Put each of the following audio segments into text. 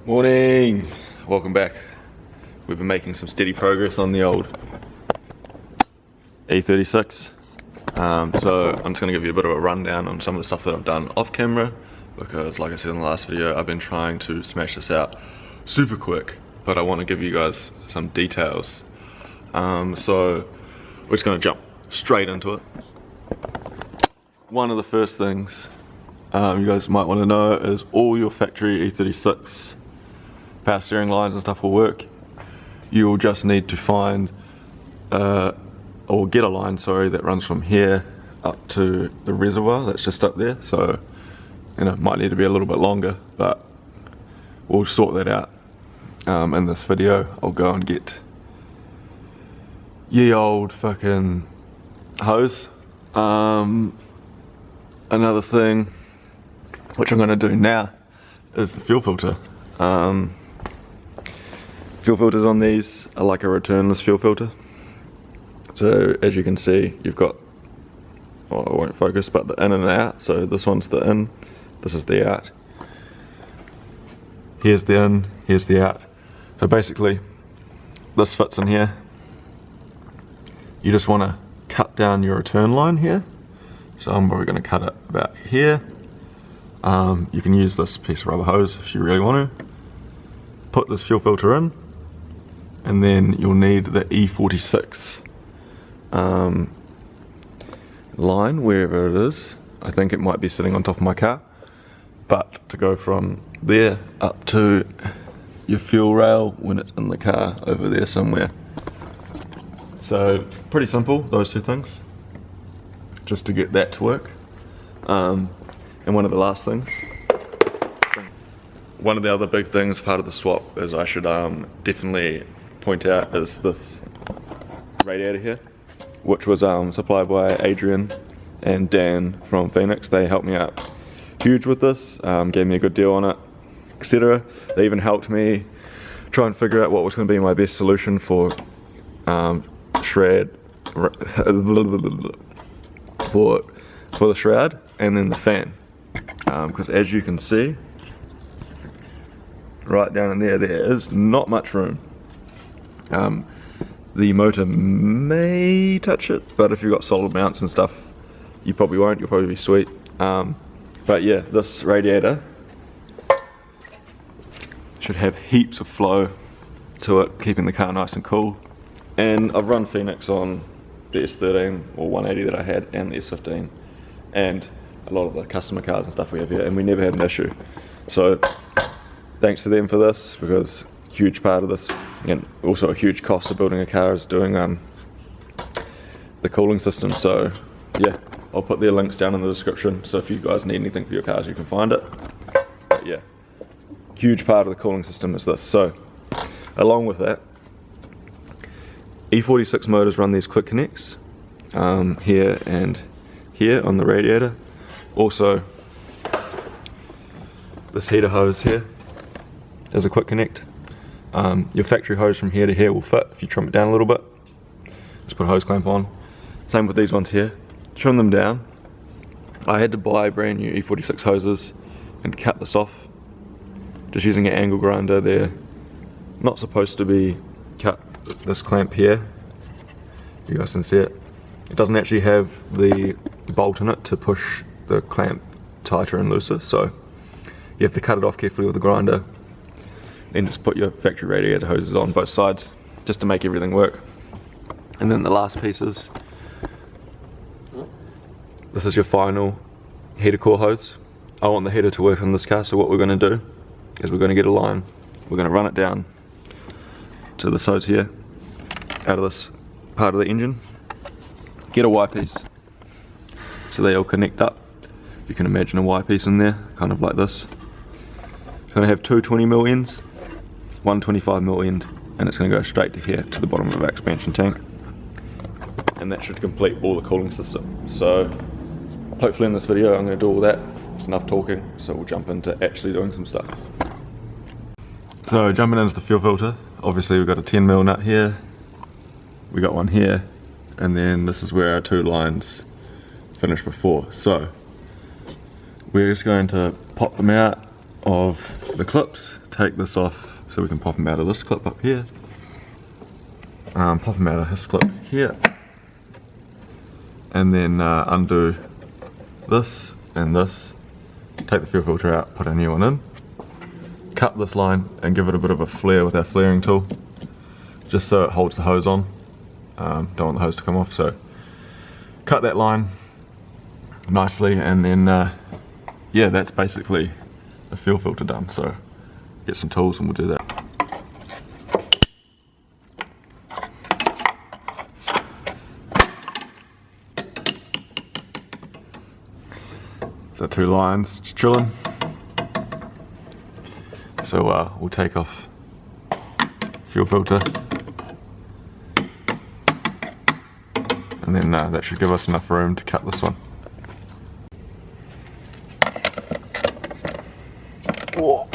Morning! Welcome back. We've been making some steady progress on the old E36. So I'm just going to give you a bit of a rundown on some of the stuff that I've done off camera, because like I said in the last video, I've been trying to smash this out super quick, but I want to give you guys some details. So we're just going to jump straight into it. One of the first things you guys might want to know is all your factory E36 power steering lines and stuff will work. You'll just need to find or get a line, sorry, that runs from here up to the reservoir that's just up there. So you know, it might need to be a little bit longer, but we'll sort that out in this video. I'll go and get ye old fucking hose. Another thing which I'm going to do now is the fuel filter. Fuel filters on these are like a returnless fuel filter. So as you can see, you've got, well, I won't focus, but the in and the out. So this one's the in, this is the out. Here's the in, here's the out. So basically, this fits in here. You just want to cut down your return line here. So I'm probably going to cut it about here. You can use this piece of rubber hose if you really want to. Put this fuel filter in, and then you'll need the E46 line, wherever it is. I think it might be sitting on top of my car. But to go from there up to your fuel rail when it's in the car over there somewhere. So pretty simple, those two things, just to get that to work. And one of the last things, one of the other big things, part of the swap, is I should definitely point out, is this radiator here, which was supplied by Adrian and Dan from Phoenix. They helped me out huge with this, gave me a good deal on it, etc. They even helped me try and figure out what was going to be my best solution for shroud, for the shroud, and then the fan. Because as you can see, right down in there, there is not much room. The motor may touch it, but if you've got solid mounts and stuff, you probably won't, you'll probably be sweet. But yeah, this radiator should have heaps of flow to it, keeping the car nice and cool. And I've run Fenix on the S13 or 180 that I had, and the S15, and a lot of the customer cars and stuff we have here, and we never had an issue. So thanks to them for this, because a huge part of this, and also a huge cost of building a car, is doing the cooling system. So yeah, I'll put their links down in the description, so if you guys need anything for your cars, you can find it. But yeah, huge part of the cooling system is this. So along with that, E46 motors run these quick connects here and here on the radiator. Also, this heater hose here is a quick connect. Your factory hose from here to here will fit if you trim it down a little bit. Just put a hose clamp on. Same with these ones here. Trim them down. I had to buy brand new E46 hoses and cut this off. Just using an angle grinder. They're not supposed to be cut. This clamp here, you guys can see it. It doesn't actually have the bolt in it to push the clamp tighter and looser, so you have to cut it off carefully with a grinder. Then just put your factory radiator hoses on both sides, just to make everything work. And then the last pieces, this is your final heater core hose. I want the heater to work on this car, so what we're going to do is we're going to get a line, we're going to run it down to this hose here, out of this part of the engine, get a Y piece, so they all connect up. You can imagine a Y piece in there, kind of like this. It's going to have two 20mm ends, one 25mm end, and it's going to go straight to here, to the bottom of our expansion tank. And that should complete all the cooling system. So hopefully in this video I'm going to do all that. It's enough talking, so we'll jump into actually doing some stuff. So jumping into the fuel filter, obviously we've got a 10mm nut here, we got one here, and then this is where our two lines finished before. So we're just going to pop them out of the clips, take this off so we can pop them out of this clip up here, pop them out of his clip here, and then undo this and this, take the fuel filter out, put a new one in, cut this line and give it a bit of a flare with our flaring tool, just so it holds the hose on. Don't want the hose to come off, so cut that line nicely, and then yeah, that's basically the fuel filter done. So get some tools and we'll do that. So 2 lines just chilling. So we'll take off fuel filter, and then that should give us enough room to cut this one. Whoa.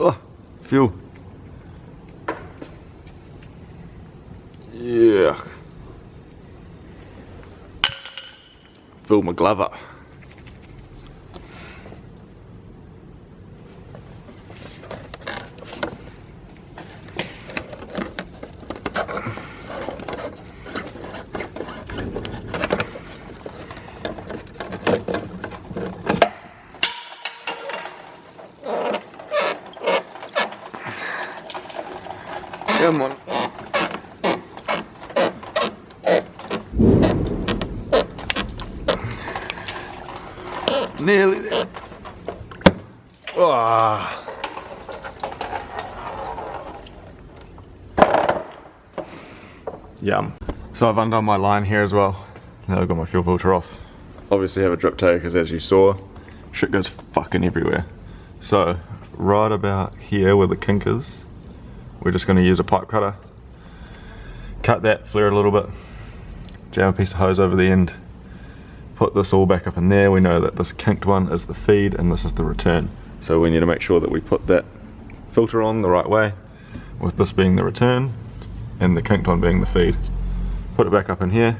Oh, fuel. Yeah. Fill my glove up. Come on. Nearly there. Ah. Yum. So I've undone my line here as well. Now I've got my fuel filter off. Obviously have a drip tag because, as you saw, shit goes fucking everywhere. So right about here where the kink is, we're just going to use a pipe cutter, cut that, flare it a little bit, jam a piece of hose over the end, put this all back up in there. We know that this kinked one is the feed and this is the return. So we need to make sure that we put that filter on the right way, with this being the return and the kinked one being the feed. Put it back up in here,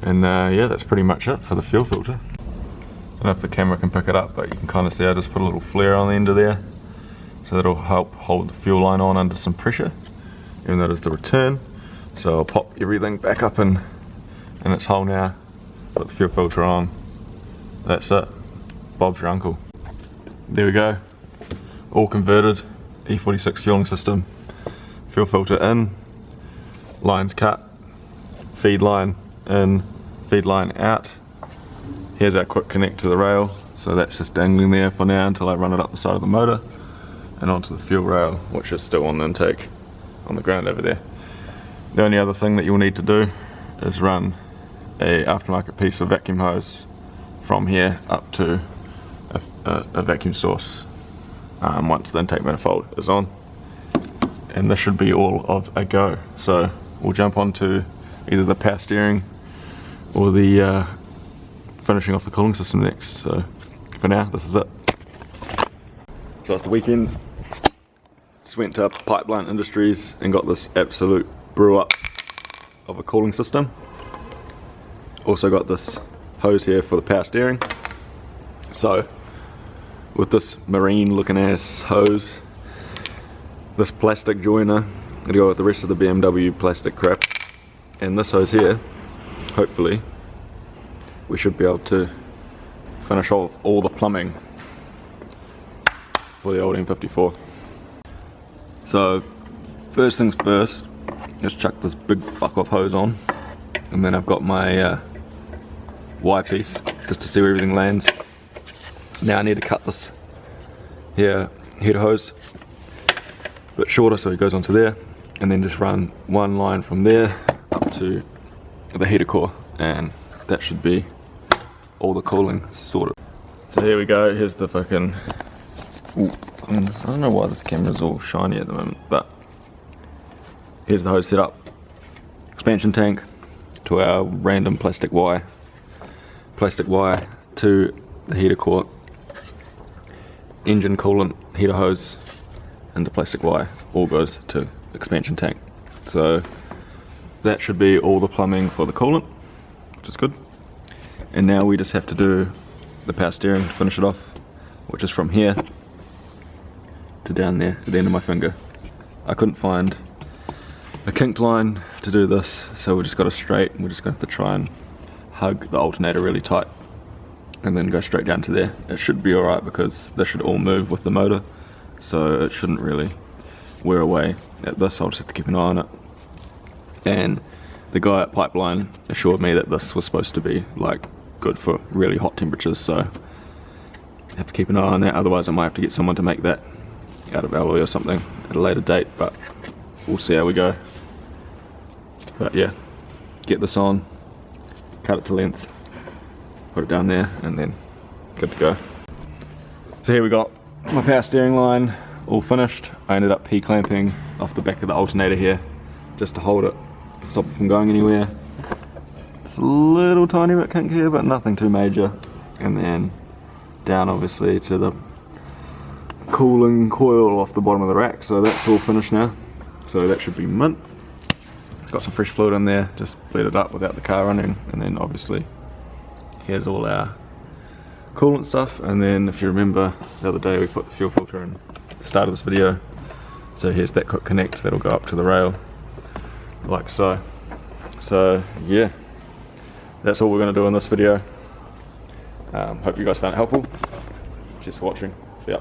and yeah, that's pretty much it for the fuel filter. I don't know if the camera can pick it up, but you can kind of see I just put a little flare on the end of there. So that'll help hold the fuel line on under some pressure, even though it is the return. So I'll pop everything back up in its hole now, put the fuel filter on. That's it. Bob's your uncle. There we go. All converted. E46 fueling system. Fuel filter in. Lines cut. Feed line in. Feed line out. Here's our quick connect to the rail. So that's just dangling there for now until I run it up the side of the motor and onto the fuel rail, which is still on the intake on the ground over there. The only other thing that you'll need to do is run a aftermarket piece of vacuum hose from here up to a vacuum source once the intake manifold is on, and this should be all of a go. So we'll jump onto either the power steering or the finishing off the cooling system next. So for now, this is it. So it's the weekend. Just went to Pipeline Industries and got this absolute brew up of a cooling system. Also got this hose here for the power steering. So with this marine looking ass hose, this plastic joiner to go with the rest of the BMW plastic crap, and this hose here, hopefully we should be able to finish off all the plumbing for the old M54. So first things first, just chuck this big fuck off hose on, and then I've got my Y piece just to see where everything lands. Now I need to cut this here header hose a bit shorter so it goes onto there, and then just run one line from there up to the heater core, and that should be all the cooling sorted. So here we go, here's the fucking And I don't know why this camera's all shiny at the moment, but here's the hose setup. Expansion tank to our random plastic wire to the heater core, engine coolant, heater hose, and the plastic wire all goes to expansion tank. So that should be all the plumbing for the coolant, which is good. And now we just have to do the power steering to finish it off, which is from here to down there to the end of my finger. I couldn't find a kinked line to do this, so we just got a straight, and we're just going to have to try and hug the alternator really tight and then go straight down to there. It should be alright because this should all move with the motor, so it shouldn't really wear away at this. I'll just have to keep an eye on it. And the guy at Pipeline assured me that this was supposed to be like good for really hot temperatures, so I have to keep an eye on that, otherwise I might have to get someone to make that out of alloy or something at a later date, but we'll see how we go. But yeah, get this on, cut it to length, put it down there, and then good to go. So here we got my power steering line all finished. I ended up P-clamping off the back of the alternator here just to hold it, stop it from going anywhere. It's a little tiny bit kink here, but nothing too major. And then down obviously to the cooling coil off the bottom of the rack, so that's all finished now. So that should be mint. Got some fresh fluid in there, just bled it up without the car running, and then obviously here's all our coolant stuff. And then if you remember the other day we put the fuel filter in at the start of this video, so here's that quick connect that'll go up to the rail like so. So yeah, that's all we're going to do in this video. Hope you guys found it helpful. Cheers for watching. See ya.